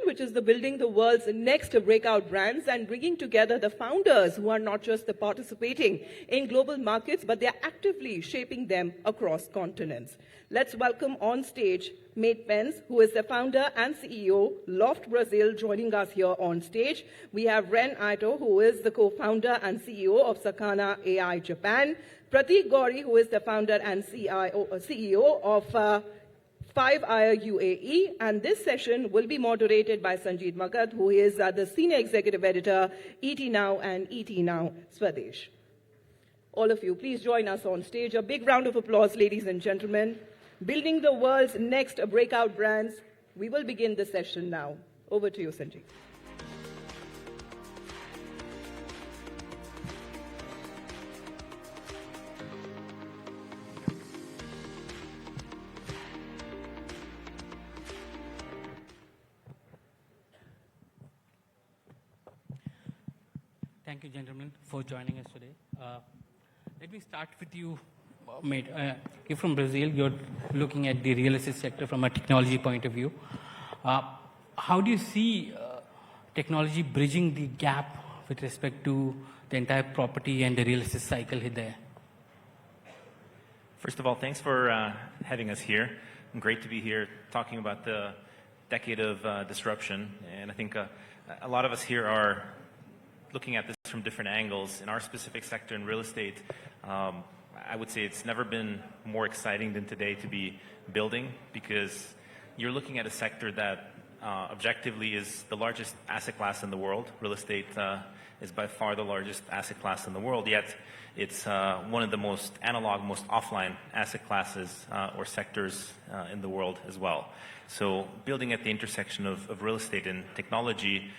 which is the building the world's next breakout brands and bringing together the founders who are not just participating in global markets, but they are actively shaping them across continents. Let's welcome on stage Mate Pence, who is the founder and CEO, Loft Brazil, joining us here on stage. We have Ren Aito, who is the co-founder and CEO of Sakana AI Japan. Prateek Gauri, who is the founder and CEO of 5IR UAE, and this session will be moderated by Sanjeev Magat, who is the Senior Executive Editor, ET Now and ET Now Swadesh. All of you, please join us on stage. A big round of applause, ladies and gentlemen. Building the world's next breakout brands. We will begin the session now. Over to you, Sanjeev. Thank you, gentlemen, for joining us today. Let me start with you, Mate. You're from Brazil. You're looking at the real estate sector from a technology point of view. How do you see technology bridging the gap with respect to the entire property and the real estate cycle there? First of all, thanks for having us here. Great to be here talking about the decade of disruption. And I think a lot of us here are looking at this from different angles. In our specific sector in real estate, I would say it's never been more exciting than today to be building, because you're looking at a sector that objectively is the largest asset class in the world. Real estate is by far the largest asset class in the world, yet it's one of the most analog, most offline asset classes or sectors in the world as well. So building at the intersection of real estate and technology,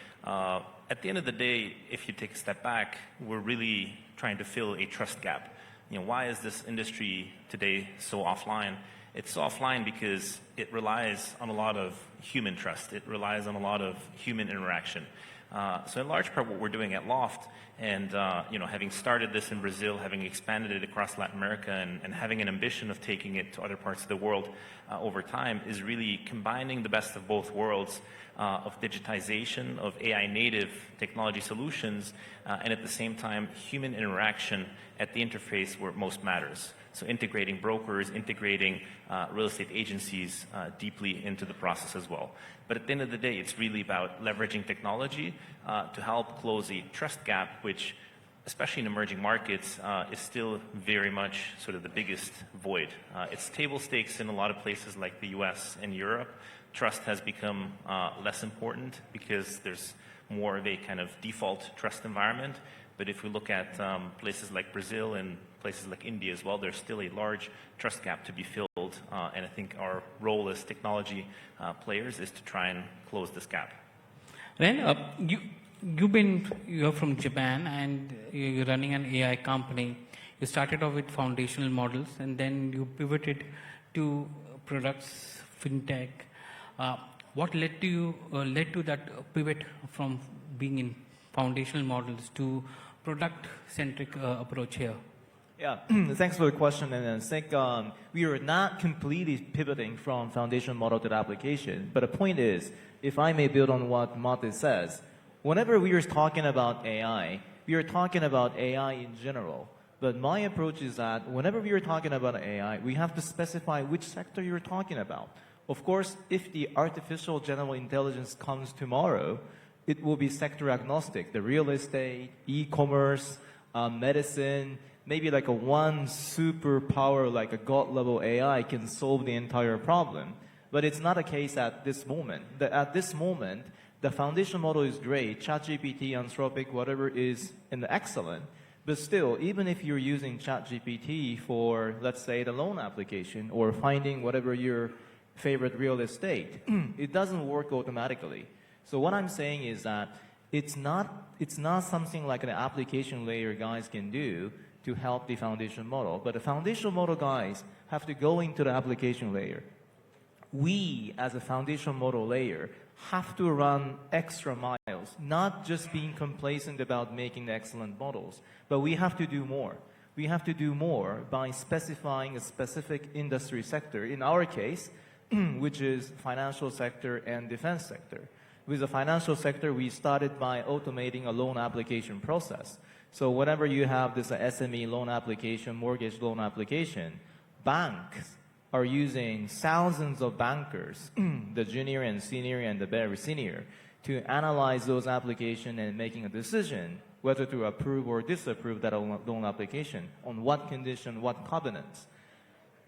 at the end of the day, if you take a step back, we're really trying to fill a trust gap. You know, why is this industry today so offline? It's so offline because it relies on a lot of human trust. It relies on a lot of human interaction. So in large part what we're doing at Loft, and having started this in Brazil, having expanded it across Latin America, and having an ambition of taking it to other parts of the world over time, is really combining the best of both worlds of digitization, of AI native technology solutions, and at the same time human interaction at the interface where it most matters. So integrating brokers, integrating real estate agencies deeply into the process as well. But at the end of the day, it's really about leveraging technology to help close a trust gap, which, especially in emerging markets, is still very much sort of the biggest void. It's table stakes in a lot of places like the US and Europe. Trust has become less important because there's more of a kind of default trust environment. But if we look at places like Brazil and places like India as well, there's still a large trust gap to be filled. And I think our role as technology players is to try and close this gap. Ren, you're from Japan and you're running an AI company. You started off with foundational models and then you pivoted to products, Fintech. What led to that pivot from being in foundational models to product-centric approach here? Yeah, thanks for the question. And I think we are not completely pivoting from foundation model to the application. But the point is, if I may build on what Mate says, whenever we are talking about AI, we are talking about AI in general. But my approach is that whenever we are talking about AI, we have to specify which sector you're talking about. Of course, if the artificial general intelligence comes tomorrow, it will be sector agnostic. The real estate, e-commerce, medicine, maybe like a one superpower, like a God level AI can solve the entire problem. But it's not a case at this moment. At this moment, the foundation model is great. ChatGPT, Anthropic, whatever is excellent. But still, even if you're using ChatGPT for, let's say, the loan application or finding whatever your favorite real estate, it doesn't work automatically. So what I'm saying is that it's not something like an application layer guys can do to help the foundation model. But the foundation model guys have to go into the application layer. We, as a foundation model layer, have to run extra miles, not just being complacent about making excellent models, but we have to do more. We have to do more by specifying a specific industry sector. In our case, which is financial sector and defense sector. with the financial sector, we started by automating a loan application process. So whenever you have this SME loan application, mortgage loan application, banks are using thousands of bankers, the junior and senior and the very senior, to analyze those applications and making a decision whether to approve or disapprove that loan application, on what condition, what covenants.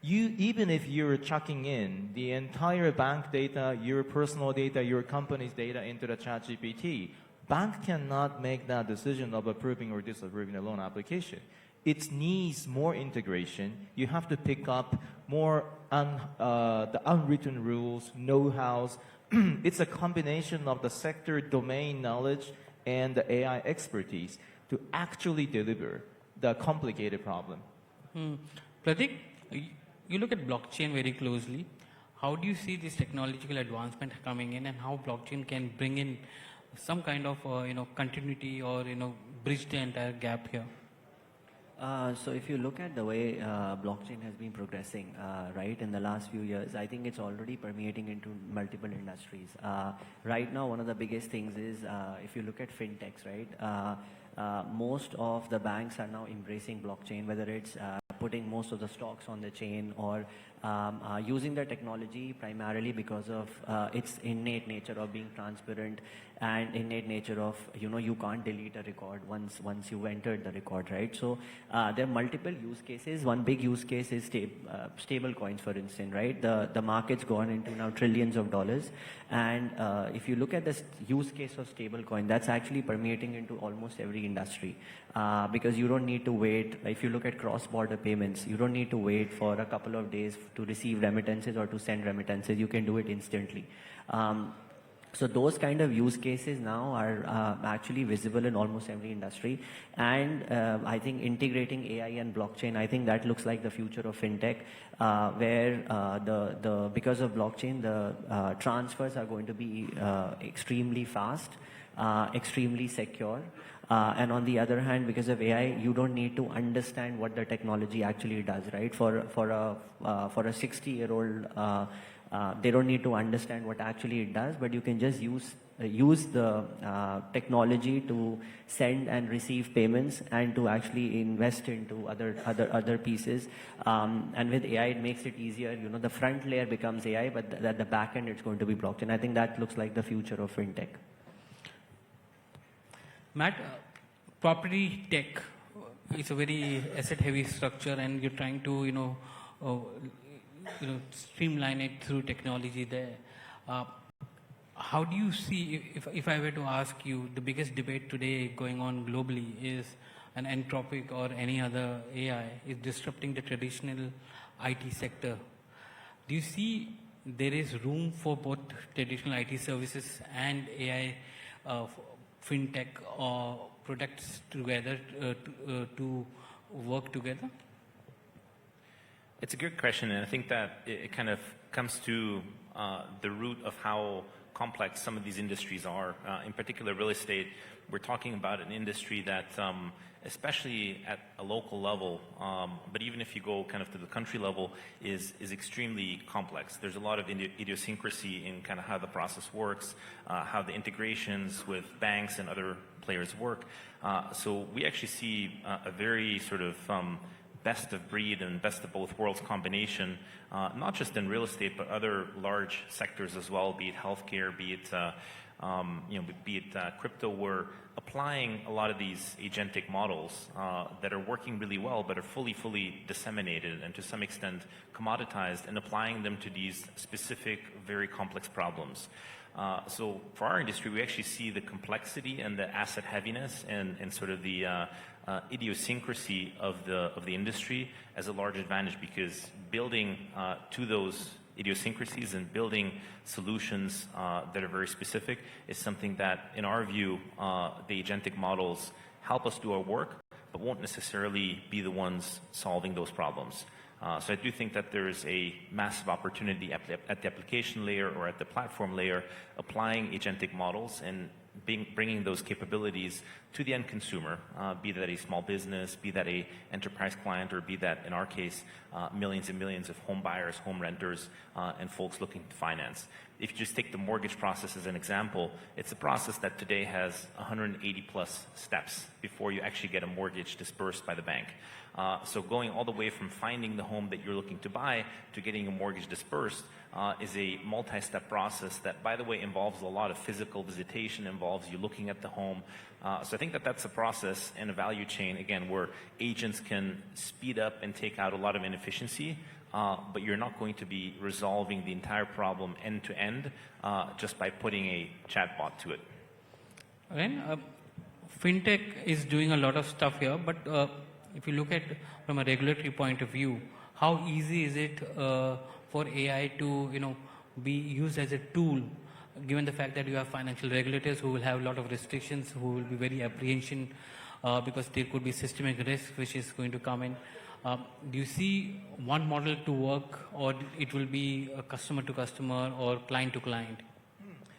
Even if you're chucking in the entire bank data, your personal data, your company's data into the ChatGPT, bank cannot make that decision of approving or disapproving a loan application. It needs more integration. You have to pick up more the unwritten rules, know-hows. It's a combination of the sector domain knowledge and the AI expertise to actually deliver the complicated problem. Pratik, you look at blockchain very closely. How do you see this technological advancement coming in, and how blockchain can bring in some kind of continuity or bridge the entire gap here? So if you look at the way blockchain has been progressing, right, in the last few years, I think it's already permeating into multiple industries. Right now, one of the biggest things is if you look at fintechs, right, most of the banks are now embracing blockchain, whether it's putting most of the stocks on the chain or using the technology primarily because of its innate nature of being transparent and innate nature of, you can't delete a record once you've entered the record, right? So there are multiple use cases. One big use case is stable coins, for instance, right? The market's gone into now trillions of dollars. And if you look at this use case of stable coin, that's actually permeating into almost every industry because you don't need to wait. If you look at cross-border payments, you don't need to wait for a couple of days to receive remittances or to send remittances. You can do it instantly. So those kind of use cases now are actually visible in almost every industry. And I think integrating AI and blockchain, I think that looks like the future of fintech, where because of blockchain, the transfers are going to be extremely fast, extremely secure. And on the other hand, because of AI, you don't need to understand what the technology actually does, right? For a 60-year-old, they don't need to understand what actually it does, but you can just use the technology to send and receive payments and to actually invest into other pieces. And with AI, it makes it easier. The front layer becomes AI, but at the back end, it's going to be blockchain. I think that looks like the future of fintech. Matt, property tech is a very asset-heavy structure, and you're trying to, streamline it through technology there. How do you see, if I were to ask you, the biggest debate today going on globally is an Anthropic or any other AI is disrupting the traditional IT sector. Do you see there is room for both traditional IT services and AI fintech or products together to work together? It's a good question, and I think that it kind of comes to the root of how complex some of these industries are. In particular, real estate, we're talking about an industry that, especially at a local level, but even if you go kind of to the country level, is extremely complex. There's a lot of idiosyncrasy in kind of how the process works, how the integrations with banks and other players work. So we actually see a very sort of best of breed and best of both worlds combination, not just in real estate, but other large sectors as well, be it healthcare, be it crypto. We're applying a lot of these agentic models that are working really well, but are fully disseminated and to some extent commoditized, and applying them to these specific, very complex problems. So for our industry, we actually see the complexity and the asset heaviness and sort of the idiosyncrasy of the industry as a large advantage, because building to those idiosyncrasies and building solutions that are very specific is something that, in our view, the agentic models help us do our work, but won't necessarily be the ones solving those problems. So I do think that there is a massive opportunity at the application layer or at the platform layer, applying agentic models and bringing those capabilities to the end consumer, be that a small business, be that a enterprise client, or be that, in our case, millions and millions of home buyers, home renters, and folks looking to finance. If you just take the mortgage process as an example, it's a process that today has 180 plus steps before you actually get a mortgage dispersed by the bank. So going all the way from finding the home that you're looking to buy to getting a mortgage dispersed is a multi-step process that, by the way, involves a lot of physical visitation, involves you looking at the home. So I think that that's a process and a value chain, again, where agents can speed up and take out a lot of inefficiency, but you're not going to be resolving the entire problem end to end just by putting a chatbot to it. Again, Fintech is doing a lot of stuff here, but if you look at from a regulatory point of view, how easy is it for AI to be used as a tool, given the fact that you have financial regulators who will have a lot of restrictions, who will be very apprehension because there could be systemic risk which is going to come in. Do you see one model to work, or it will be a customer to customer or client to client?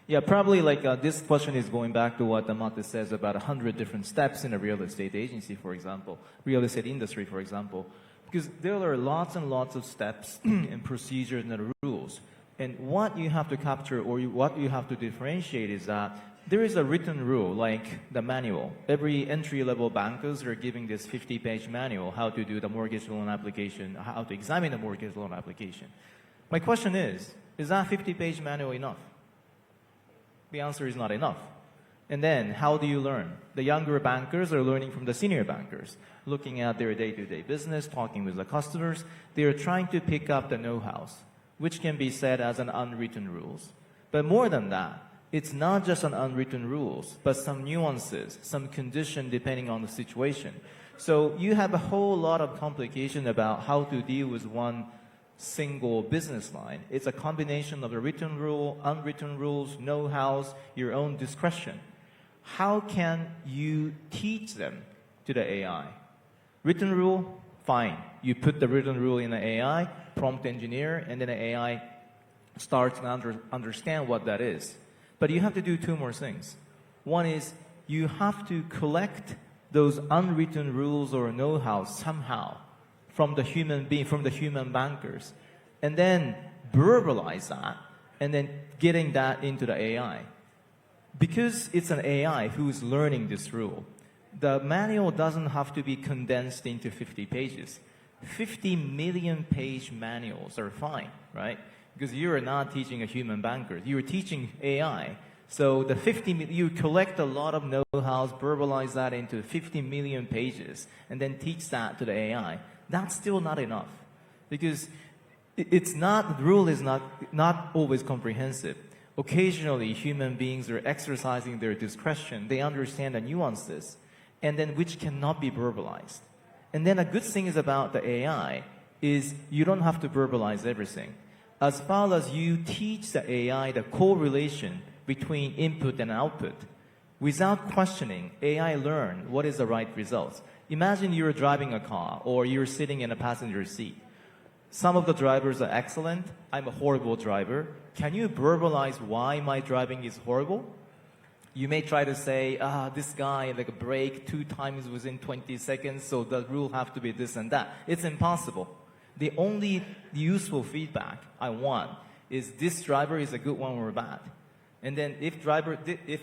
Yeah, probably this question is going back to what Mate says about 100 different steps in a real estate agency, for example, real estate industry, for example, because there are lots and lots of steps and procedures and rules. And what you have to capture or what you have to differentiate is that there is a written rule, like the manual. Every entry-level bankers are giving this 50-page manual, how to do the mortgage loan application, how to examine the mortgage loan application. My question is that 50-page manual enough? The answer is not enough. And then, how do you learn? The younger bankers are learning from the senior bankers, looking at their day-to-day business, talking with the customers. They are trying to pick up the know-hows, which can be said as an unwritten rules. But more than that, it's not just an unwritten rules, but some nuances, some condition depending on the situation. So you have a whole lot of complication about how to deal with one single business line. It's a combination of a written rule, unwritten rules, know-hows, your own discretion. How can you teach them to the AI? Written rule, fine. You put the written rule in the AI, prompt engineer, and then the AI starts to understand what that is. But you have to do two more things. One is you have to collect those unwritten rules or know-how somehow from the human being, from the human bankers, and then verbalize that, and then getting that into the AI. Because it's an AI who is learning this rule, the manual doesn't have to be condensed into 50 pages. 50 million page manuals are fine, right? Because you are not teaching a human banker, you are teaching AI. So the you collect a lot of know-hows, verbalize that into 50 million pages, and then teach that to the AI. That's still not enough, because the rule is not always comprehensive. Occasionally, human beings are exercising their discretion. They understand the nuances, and then which cannot be verbalized. And then a good thing is about the AI is you don't have to verbalize everything. As far as you teach the AI the correlation between input and output, without questioning, AI learn what is the right results. Imagine you're driving a car or you're sitting in a passenger seat. Some of the drivers are excellent. I'm a horrible driver. Can you verbalize why my driving is horrible? You may try to say, this guy brake 2 times within 20 seconds, so the rule have to be this and that. It's impossible. The only useful feedback I want is this driver is a good one or bad. And then if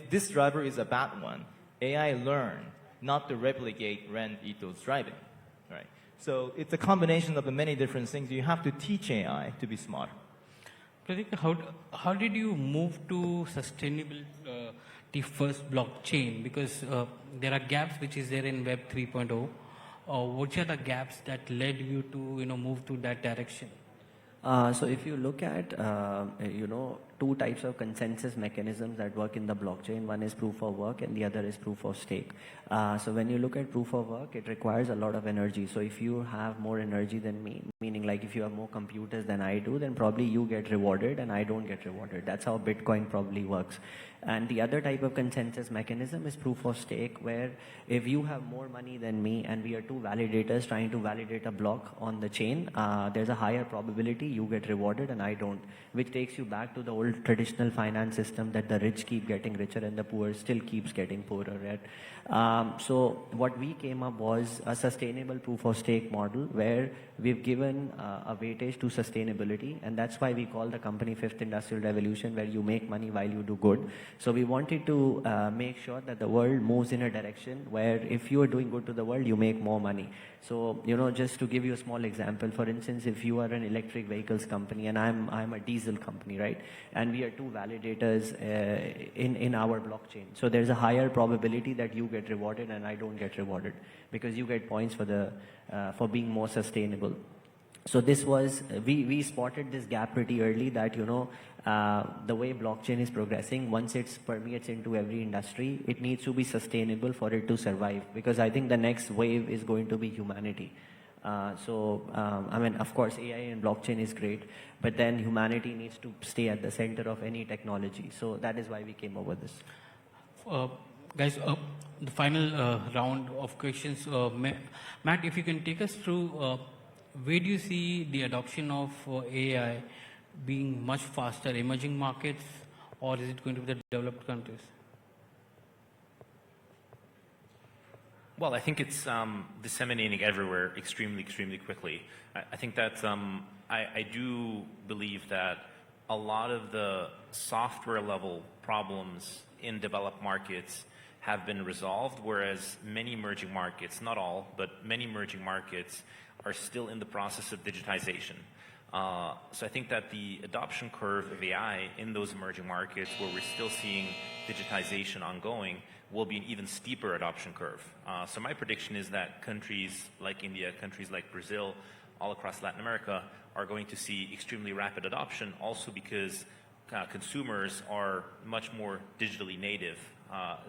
this driver is a bad one, AI learn not to replicate Ren Ito's driving, right? So it's a combination of the many different things. You have to teach AI to be smart. Pratik, how did you move to sustainability first blockchain? Because there are gaps which is there in Web 3.0. Which are the gaps that led you to move to that direction? So if you look at, two types of consensus mechanisms that work in the blockchain, one is proof of work and the other is proof of stake. So when you look at proof of work, it requires a lot of energy. So if you have more energy than me, meaning like if you have more computers than I do, then probably you get rewarded and I don't get rewarded. That's how Bitcoin probably works. And the other type of consensus mechanism is proof of stake, where if you have more money than me and we are two validators trying to validate a block on the chain, there's a higher probability you get rewarded and I don't, which takes you back to the old old traditional finance system that the rich keep getting richer and the poor still keeps getting poorer, right? So what we came up was a sustainable proof of stake model where we've given a weightage to sustainability, and that's why we call the company Fifth Industrial Revolution, where you make money while you do good. So we wanted to make sure that the world moves in a direction where if you are doing good to the world, you make more money. So, just to give you a small example, for instance, if you are an electric vehicles company and I'm a diesel company, right? And we are two validators in our blockchain. So there's a higher probability that you get rewarded and I don't get rewarded because you get points for being more sustainable. So this was, we spotted this gap pretty early that, the way blockchain is progressing, once it permeates into every industry, it needs to be sustainable for it to survive, because I think the next wave is going to be humanity. Of course, AI and blockchain is great, but then humanity needs to stay at the center of any technology. So that is why we came up with this. Guys, the final round of questions. Matt, if you can take us through, where do you see the adoption of AI being much faster, emerging markets, or is it going to be the developed countries? Well, I think it's disseminating everywhere extremely, extremely quickly. I think that I do believe that a lot of the software level problems in developed markets have been resolved, whereas many emerging markets, not all, but many emerging markets are still in the process of digitization. So I think that the adoption curve of AI in those emerging markets where we're still seeing digitization ongoing will be an even steeper adoption curve. So my prediction is that countries like India, countries like Brazil, all across Latin America are going to see extremely rapid adoption, also because consumers are much more digitally native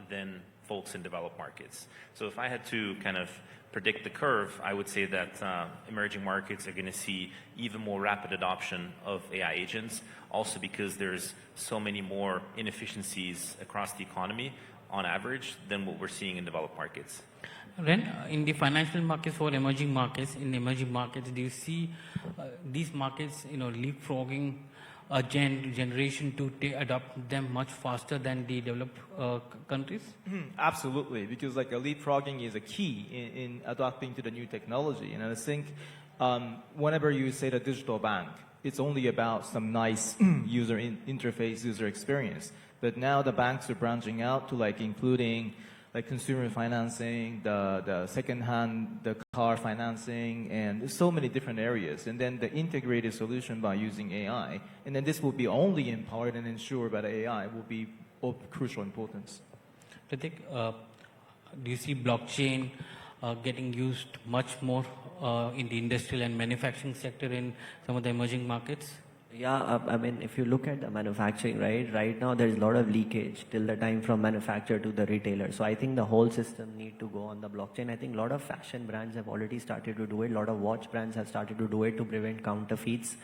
than folks in developed markets. So if I had to kind of predict the curve, I would say that emerging markets are going to see even more rapid adoption of AI agents, also because there's so many more inefficiencies across the economy on average than what we're seeing in developed markets. Ren, in the financial markets for emerging markets, do you see these markets, leapfrogging a generation to adopt them much faster than the developed countries? Absolutely, because like a leapfrogging is a key in adapting to the new technology. And I think whenever you say the digital bank, it's only about some nice user interface, user experience. But now the banks are branching out to like including like consumer financing, the second-hand, the car financing, and so many different areas. And then the integrated solution by using AI. And then this will be only empowered and ensured by the AI will be of crucial importance. Pratik, do you see blockchain getting used much more in the industrial and manufacturing sector in some of the emerging markets? Yeah, if you look at the manufacturing, right now there's a lot of leakage till the time from manufacturer to the retailer. So I think the whole system need to go on the blockchain. I think a lot of fashion brands have already started to do it. A lot of watch brands have started to do it to prevent counterfeits.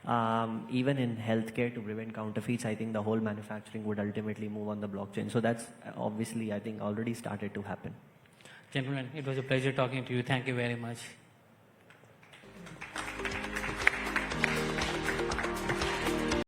Even in healthcare, to prevent counterfeits, I think the whole manufacturing would ultimately move on the blockchain. So that's obviously, I think, already started to happen. Gentlemen, it was a pleasure talking to you. Thank you very much.